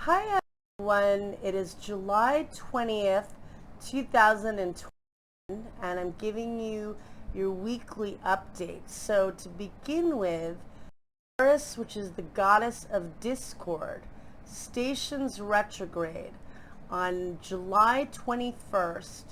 Hi everyone, it is July 20th, 2020, and I'm giving you your weekly update. So to begin with, Eris, which is the goddess of discord, stations retrograde on July 21st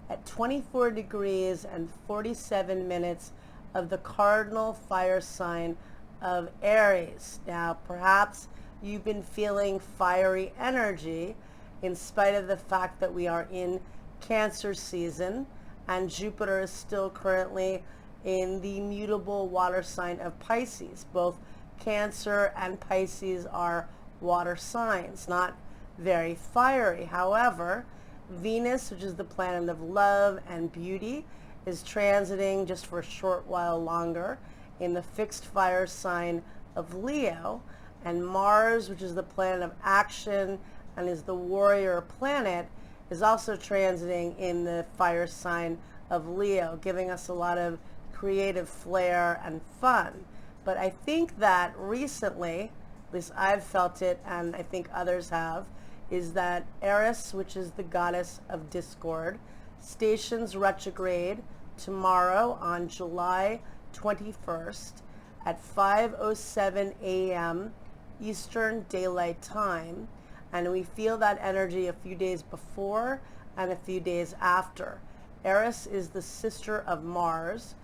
at 24 degrees and 47 minutes of the cardinal fire sign of Aries. Now, perhaps you've been feeling fiery energy in spite of the fact that we are in Cancer season and Jupiter is still currently in the mutable water sign of Pisces. Both Cancer and Pisces are water signs, not very fiery. However, Venus, which is the planet of love and beauty, is transiting just for a short while longer in the fixed fire sign of Leo, and Mars, which is the planet of action and is the warrior planet, is also transiting in the fire sign of Leo, giving us a lot of creative flair and fun. But I think that recently, at least I've felt it and I think others have, is that Eris, which is the goddess of discord, stations retrograde tomorrow on July 21st at 5:07 a.m. Eastern Daylight Time, and we feel that energy a few days before and a few days after. Eris is the sister of Mars,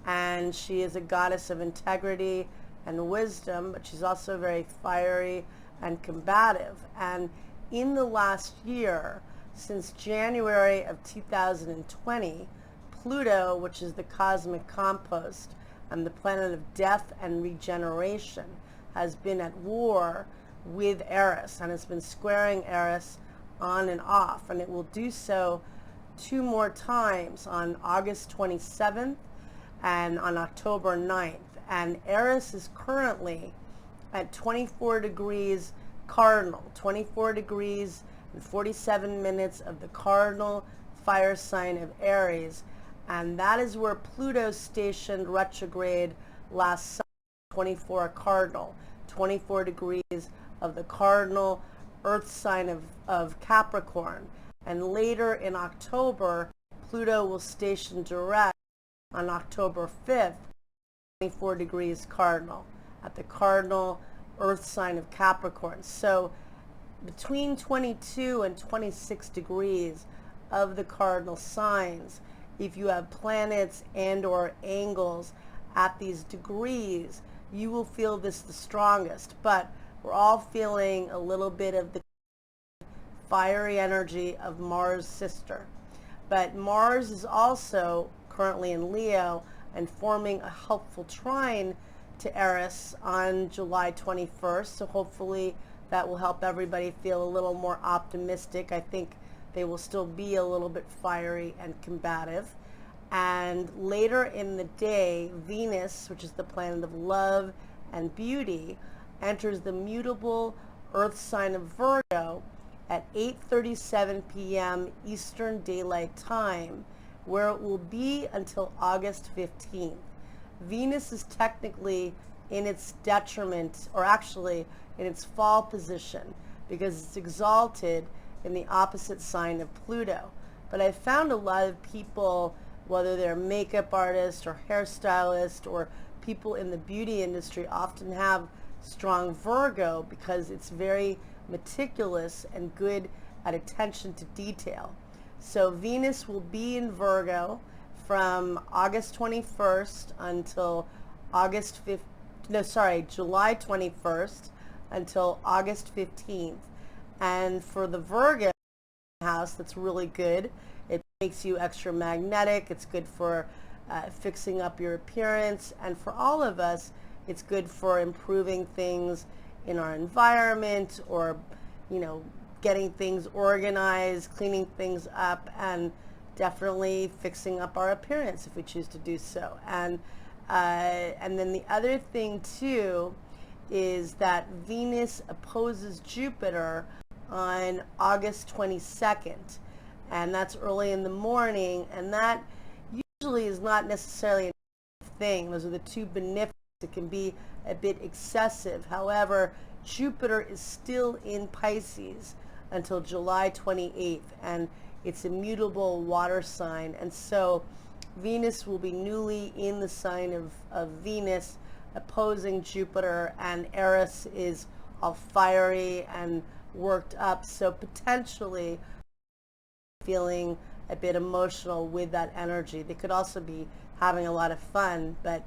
and she is a goddess of integrity and wisdom, but she's also very fiery and combative. And in the last year, since January of 2020, Pluto, which is the cosmic compost and the planet of death and regeneration, has been at war with Eris, and it's been squaring Eris on and off, and it will do so two more times on August 27th and on October 9th. And Eris is currently at 24 degrees cardinal, 24 degrees and 47 minutes of the cardinal fire sign of Aries, and that is where Pluto stationed retrograde last summer. 24 cardinal, 24 degrees of the cardinal earth sign of Capricorn. And later in October, Pluto will station direct on October 5th, 24 degrees cardinal at the cardinal earth sign of Capricorn. So between 22 and 26 degrees of the cardinal signs, if you have planets and or angles at these degrees, you will feel this the strongest. But we're all feeling a little bit of the fiery energy of Mars' sister. But Mars is also currently in Leo and forming a helpful trine to Eris on July 21st. So hopefully that will help everybody feel a little more optimistic. I think they will still be a little bit fiery and combative. And later in the day, Venus, which is the planet of love and beauty, enters the mutable earth sign of Virgo at 8:37 p.m. Eastern Daylight Time, where it will be until August 15th. Venus is technically in its detriment, or actually in its fall position, because it's exalted in the opposite sign of Pluto. But I've found a lot of people, whether they're makeup artists or hairstylists or people in the beauty industry, often have strong Virgo because it's very meticulous and good at attention to detail. So Venus will be in Virgo from August 21st until July 21st until August 15th. And for the Virgo house, that's really good. It makes you extra magnetic. It's good for fixing up your appearance. And for all of us, it's good for improving things in our environment, or, getting things organized, cleaning things up, and definitely fixing up our appearance if we choose to do so. And then the other thing too is that Venus opposes Jupiter on August 22nd, and that's early in the morning, and that usually is not necessarily a thing. Those are the two benefics. It can be a bit excessive. However, Jupiter is still in Pisces until July 28th, and it's a mutable water sign. And so Venus will be newly in the sign of Venus, opposing Jupiter, and Eris is all fiery and worked up. So potentially feeling a bit emotional with that energy. They could also be having a lot of fun, but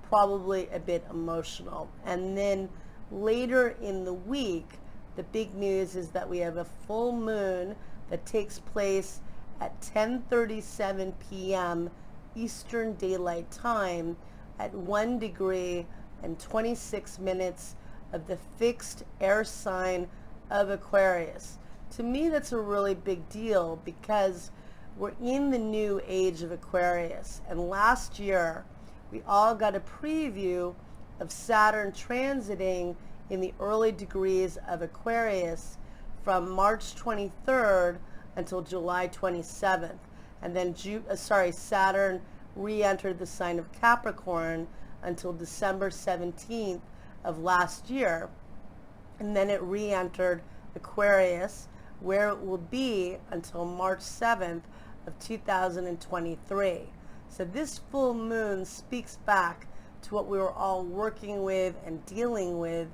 probably a bit emotional. And then later in the week, the big news is that we have a full moon that takes place at 10:37 p.m. Eastern Daylight Time at 1 degree and 26 minutes of the fixed air sign of Aquarius. To me, that's a really big deal because we're in the new age of Aquarius. And last year, we all got a preview of Saturn transiting in the early degrees of Aquarius from March 23rd until July 27th. And then Saturn re-entered the sign of Capricorn until December 17th of last year. And then it re-entered Aquarius, where it will be until March 7th of 2023. So this full moon speaks back to what we were all working with and dealing with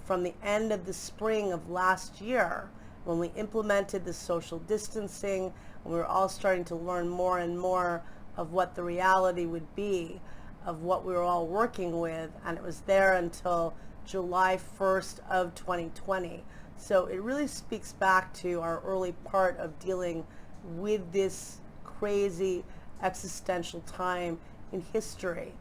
from the end of the spring of last year, when we implemented the social distancing, and we were all starting to learn more and more of what the reality would be of what we were all working with. And it was there until July 1st of 2020. So it really speaks back to our early part of dealing with this crazy existential time in history.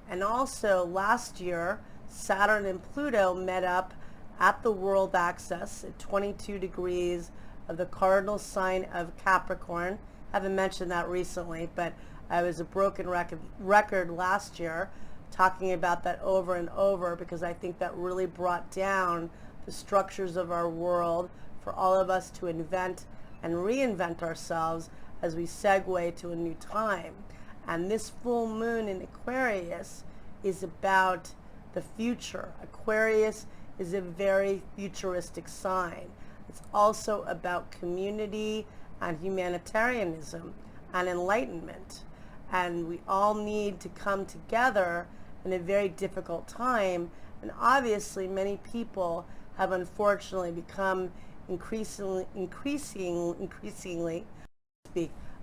And also last year, Saturn and Pluto met up at the world axis at 22 degrees of the cardinal sign of Capricorn. I haven't mentioned that recently, but I was a broken record last year talking about that over and over, because I think that really brought down the structures of our world for all of us to invent and reinvent ourselves as we segue to a new time. And this full moon in Aquarius is about the future. Aquarius is a very futuristic sign. It's also about community and humanitarianism and enlightenment. And we all need to come together in a very difficult time. And obviously many people have unfortunately become increasingly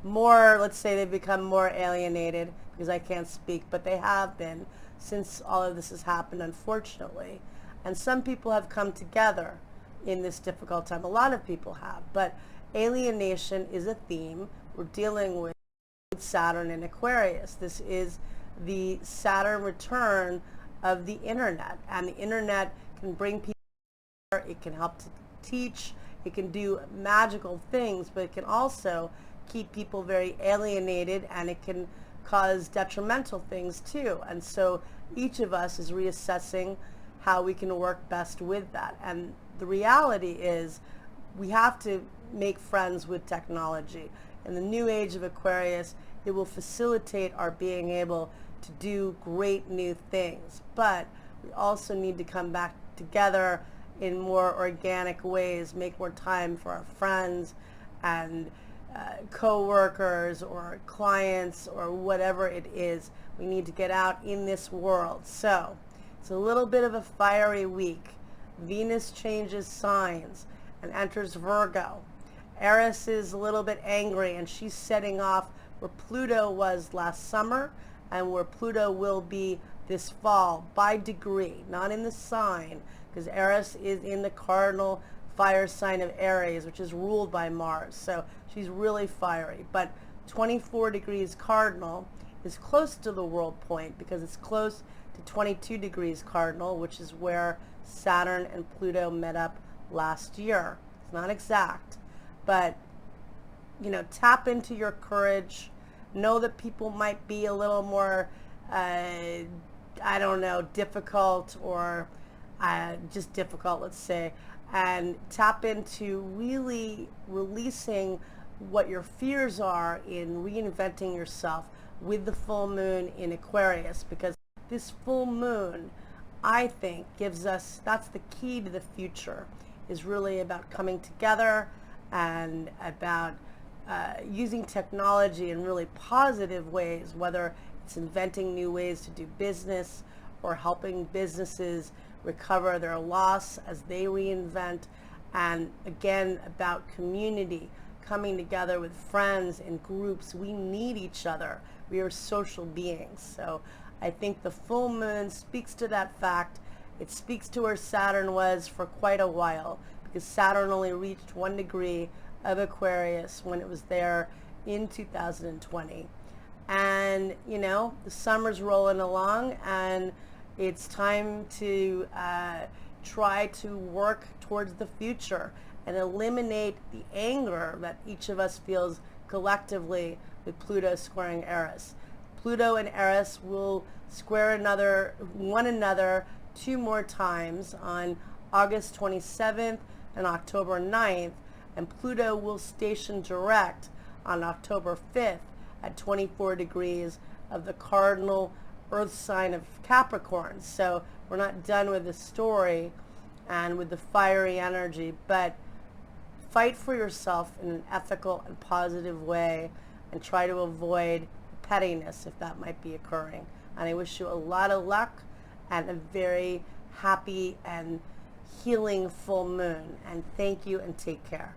more, let's say they've become more alienated, because I can't speak, but they have been since all of this has happened, unfortunately. And some people have come together in this difficult time. A lot of people have, but alienation is a theme we're dealing with Saturn and Aquarius. This is the Saturn return of the internet, and the internet can bring people together. It can help to teach, it can do magical things, but it can also keep people very alienated, and it can cause detrimental things too. And so each of us is reassessing how we can work best with that. And the reality is we have to make friends with technology. In the new age of Aquarius, it will facilitate our being able to do great new things. But we also need to come back together in more organic ways, make more time for our friends and co-workers or clients or whatever it is. We need to get out in this world. So it's a little bit of a fiery week. Venus changes signs and enters Virgo. Eris is a little bit angry, and she's setting off where Pluto was last summer and where Pluto will be this fall by degree, not in the sign, because Eris is in the cardinal fire sign of Aries, which is ruled by Mars. So she's really fiery. But 24 degrees cardinal is close to the world point, because it's close to 22 degrees cardinal, which is where Saturn and Pluto met up last year. It's not exact, but tap into your courage. Know that people might be a little more difficult, or just difficult, let's say, and tap into really releasing what your fears are in reinventing yourself with the full moon in Aquarius, because this full moon I think gives us, that's the key to the future, is really about coming together and about using technology in really positive ways, whether it's inventing new ways to do business or helping businesses recover their loss as they reinvent. And again, about community, coming together with friends and groups. We need each other. We are social beings. So I think the full moon speaks to that fact. It speaks to where Saturn was for quite a while, because Saturn only reached 1 degree of Aquarius when it was there in 2020. And, you know, the summer's rolling along, and it's time to try to work towards the future and eliminate the anger that each of us feels collectively with Pluto squaring Eris. Pluto and Eris will square one another 2 more times on August 27th and October 9th, and Pluto will station direct on October 5th at 24 degrees of the cardinal earth sign of Capricorn. So we're not done with the story and with the fiery energy, but fight for yourself in an ethical and positive way and try to avoid pettiness if that might be occurring. And I wish you a lot of luck and a very happy and healing full moon. And thank you and take care.